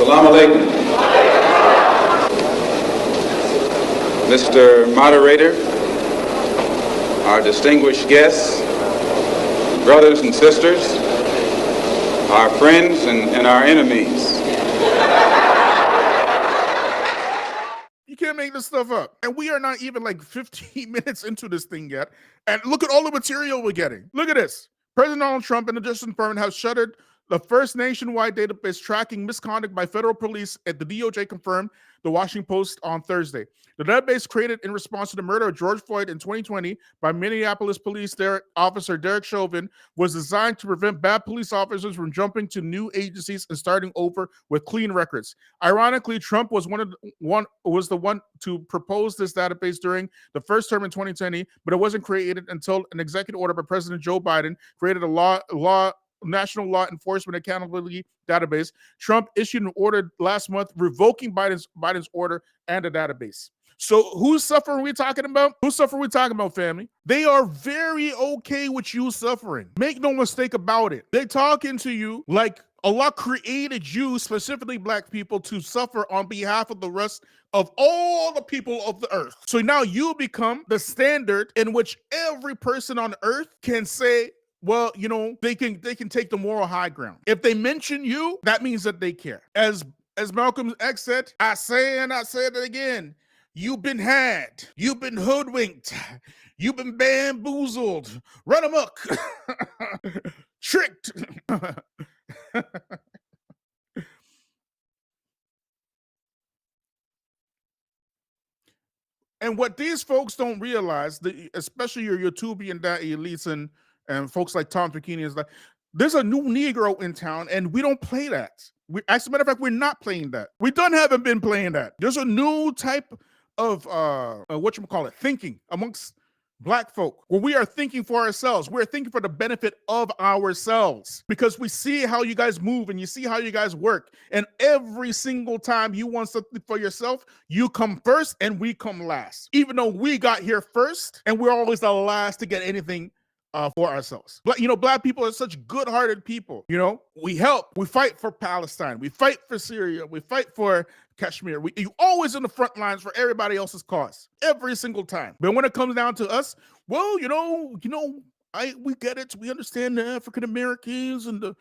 Assalamu alaikum. Mr. Moderator, our distinguished guests, brothers and sisters, our friends and our enemies. You can't make this stuff up. And we are not even like 15 minutes into this thing yet. And look at all the material we're getting. Look at this. President Donald Trump and the Justice Department have shuttered the first nationwide database tracking misconduct by federal police at the DOJ, confirmed the Washington Post on Thursday. The database, created in response to the murder of George Floyd in 2020 by Minneapolis Police Officer Derek Chauvin, was designed to prevent bad police officers from jumping to new agencies and starting over with clean records. Ironically, Trump was the one to propose this database during the first term in 2020, but it wasn't created until an executive order by President Joe Biden created a National Law Enforcement Accountability Database. Trump issued an order last month revoking Biden's order and the database. So whose suffering are we talking about? Whose suffering are we talking about, family? They are very okay with you suffering. Make no mistake about it. They're talking to you like Allah created you, specifically black people, to suffer on behalf of the rest of all the people of the earth. So now you become the standard in which every person on earth can say, well, you know, they can take the moral high ground. If they mention you, that means that they care. As Malcolm X said, I say it again, you've been had, you've been hoodwinked, you've been bamboozled, run amok, tricked. And what these folks don't realize, especially your YouTube and that elites and folks like Tom Bikini, is like, there's a new Negro in town and we don't play that. As a matter of fact, we're not playing that. We haven't been playing that. There's a new type of thinking amongst black folk where we are thinking for ourselves. We're thinking for the benefit of ourselves because we see how you guys move and you see how you guys work. And every single time you want something for yourself, you come first and we come last. Even though we got here first and we're always the last to get anything for ourselves. But, you know, black people are such good-hearted people. You know, we help. We fight for Palestine. We fight for Syria. We fight for Kashmir. You always in the front lines for everybody else's cause every single time. But when it comes down to us, well, we get it. We understand the African Americans and the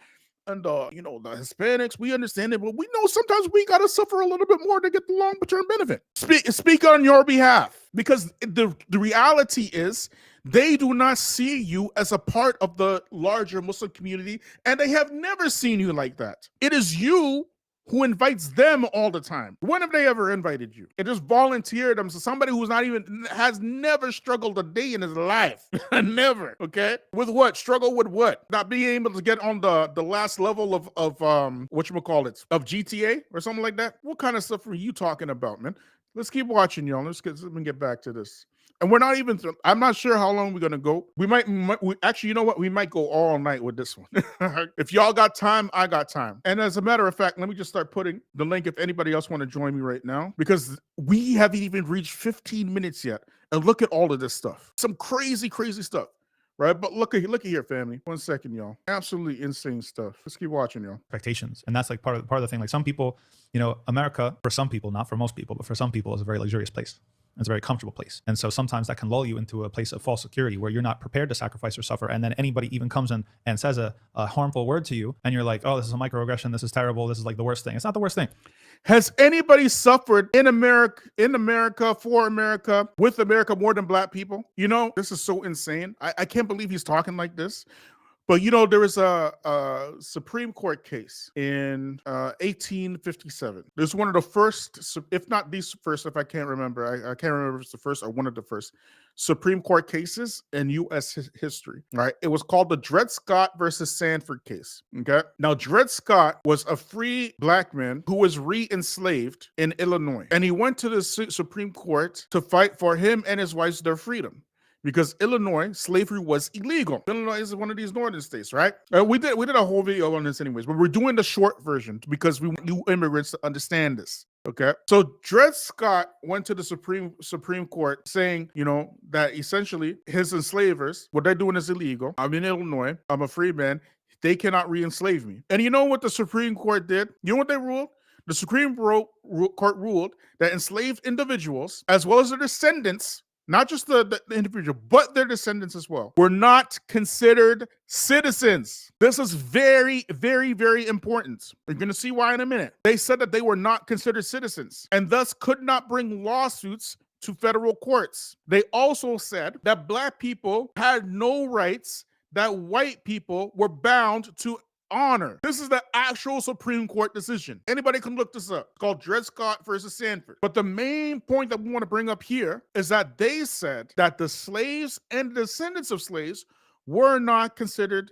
Hispanics. We understand it, but we know sometimes we gotta suffer a little bit more to get the long-term benefit. Speak on your behalf, because the reality is they do not see you as a part of the larger Muslim community, and they have never seen you like that. It is you who invites them all the time. When have they ever invited you? It just volunteered them. So somebody who's has never struggled a day in his life. Never, okay? With what? Struggle with what? Not being able to get on the last level of of GTA or something like that? What kind of stuff are you talking about, man? Let's keep watching, y'all. Let me get back to this. And we're not even, I'm not sure how long we're going to go. We actually, you know what? We might go all night with this one. If y'all got time, I got time. And as a matter of fact, let me just start putting the link if anybody else want to join me right now, because we haven't even reached 15 minutes yet. And look at all of this stuff. Some crazy, crazy stuff. Right? But look at here, family. 1 second, y'all. Absolutely insane stuff. Let's keep watching, y'all. Expectations. And that's like part of the thing. Like some people, America, for some people, not for most people, but for some people, is a very luxurious place. It's a very comfortable place. And so sometimes that can lull you into a place of false security where you're not prepared to sacrifice or suffer. And then anybody even comes in and says a harmful word to you. And you're like, oh, this is a microaggression. This is terrible. This is like the worst thing. It's not the worst thing. Has anybody suffered in America, for America, with America more than black people? This is so insane. I can't believe he's talking like this. But, there was a Supreme Court case in 1857. There's one of the first, if not the first, if I can't remember. I can't remember if it's the first or one of the first Supreme Court cases in U.S. history. Right? It was called the Dred Scott versus Sanford case. Okay. Now, Dred Scott was a free black man who was re-enslaved in Illinois. And he went to the Supreme Court to fight for him and his wife's their freedom. Because Illinois, slavery was illegal. Illinois is one of these northern states, right? We did a whole video on this anyways, but we're doing the short version because we want new immigrants to understand this, okay? So Dred Scott went to the Supreme Court saying, that essentially his enslavers, what they're doing is illegal. I'm in Illinois. I'm a free man. They cannot re-enslave me. And you know what the Supreme Court did? You know what they ruled? The Supreme Court ruled that enslaved individuals, as well as their descendants, not just the individual, but their descendants as well, were not considered citizens. This is very, very, very important. You're going to see why in a minute. They said that they were not considered citizens and thus could not bring lawsuits to federal courts. They also said that Black people had no rights that white people were bound to honor. This is the actual Supreme Court decision. Anybody can look this up. It's called Dred Scott versus Sanford. But the main point that we want to bring up here is that they said that the slaves and the descendants of slaves were not considered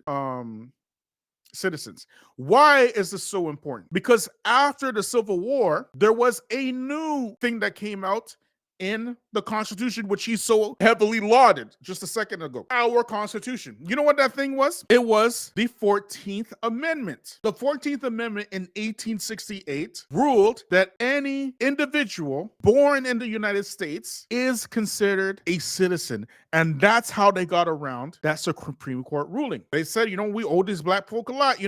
citizens. Why is this so important? Because after the Civil War, there was a new thing that came out in the Constitution, which he so heavily lauded just a second ago. Our Constitution. You know what that thing was? It was the 14th Amendment. The 14th Amendment in 1868 ruled that any individual born in the United States is considered a citizen. And that's how they got around that Supreme Court ruling. They said, we owe these Black folk a lot,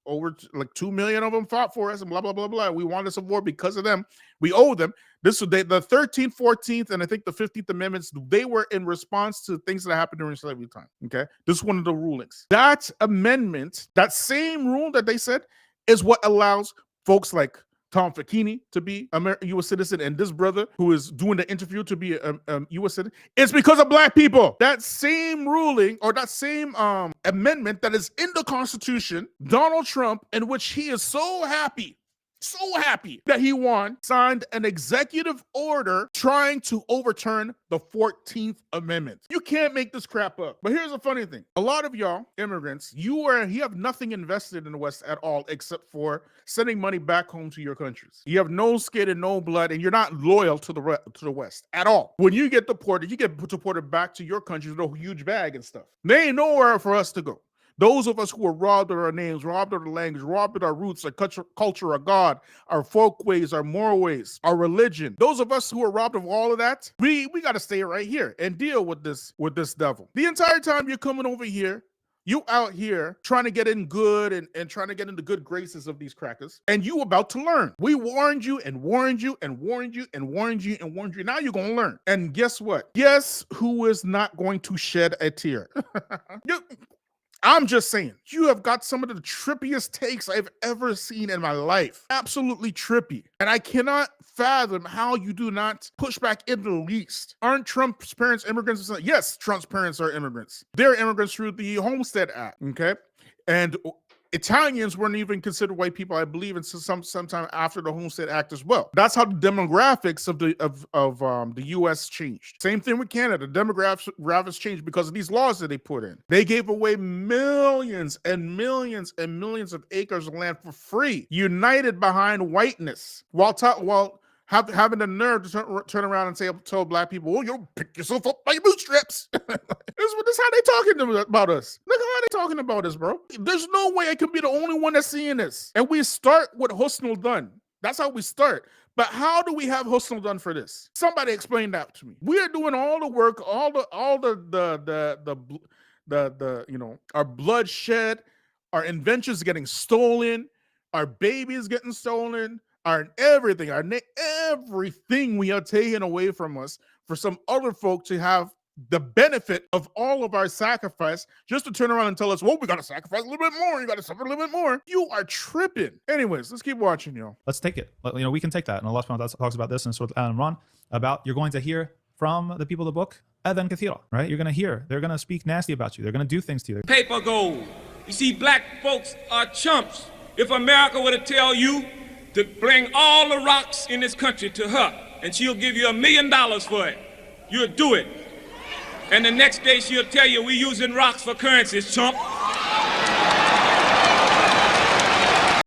over like 2 million of them fought for us and blah, blah, blah, blah. We won this war because of them. We owe them. The 13th, 14th, and I think the 15th Amendments, they were in response to things that happened during slavery time. Okay. This is one of the rulings. That amendment, that same rule that they said, is what allows folks like Tom Fekini to be a U.S. citizen, and this brother who is doing the interview to be a U.S. citizen. It's because of Black people. That same ruling or that same amendment that is in the Constitution, Donald Trump, in which he is so happy that he won, signed an executive order trying to overturn the 14th Amendment. You can't make this crap up. But here's the funny thing. A lot of y'all immigrants, you have nothing invested in the West at all except for sending money back home to your countries. You have no skin and no blood, and you're not loyal to the West at all. When you get deported, you get deported back to your country with a huge bag and stuff. There ain't nowhere for us to go. Those of us who were robbed of our names, robbed of our language, robbed of our roots, our culture, our God, our folkways, our moral ways, our religion. Those of us who are robbed of all of that, we got to stay right here and deal with this devil. The entire time you're coming over here, you out here trying to get in good and trying to get in the good graces of these crackers, and you about to learn. We warned you and warned you and warned you and warned you and warned you. Now you're going to learn. And guess what? Guess who is not going to shed a tear? I'm just saying, you have got some of the trippiest takes I've ever seen in my life. Absolutely trippy. And I cannot fathom how you do not push back in the least. Aren't Trump's parents immigrants? Yes, Trump's parents are immigrants. They're immigrants through the Homestead Act, okay? And Italians weren't even considered white people, I believe, until sometime after the Homestead Act as well. That's how the demographics of the U.S. changed. Same thing with Canada. The demographics changed because of these laws that they put in. They gave away millions and millions and millions of acres of land for free, united behind whiteness, while having the nerve to turn around and tell Black people, "Oh, you'll pick yourself up by your bootstraps." This is how they talking about us. Look how they talking about us, bro. There's no way I can be the only one that's seeing this. And we start with Husnul done. That's how we start. But how do we have Husnul done for this? Somebody explain that to me. We are doing all the work, all the our bloodshed, our inventions getting stolen, our babies getting stolen. Everything we are taking away from us for some other folk to have the benefit of all of our sacrifice, just to turn around and tell us, well, we got to sacrifice a little bit more. You got to suffer a little bit more. You are tripping. Anyways, let's keep watching, y'all. Let's take it. We can take that. And Allah subhanahu wa ta'ala talks about this in Surah Al-Imran, about you're going to hear from the people of the book, Adhan Kathira, right? You're going to hear. They're going to speak nasty about you. They're going to do things to you. Paper gold. You see, Black folks are chumps. If America were to tell you to bring all the rocks in this country to her, and she'll give you $1 million for it, you'll do it. And the next day she'll tell you, we're using rocks for currencies, chump.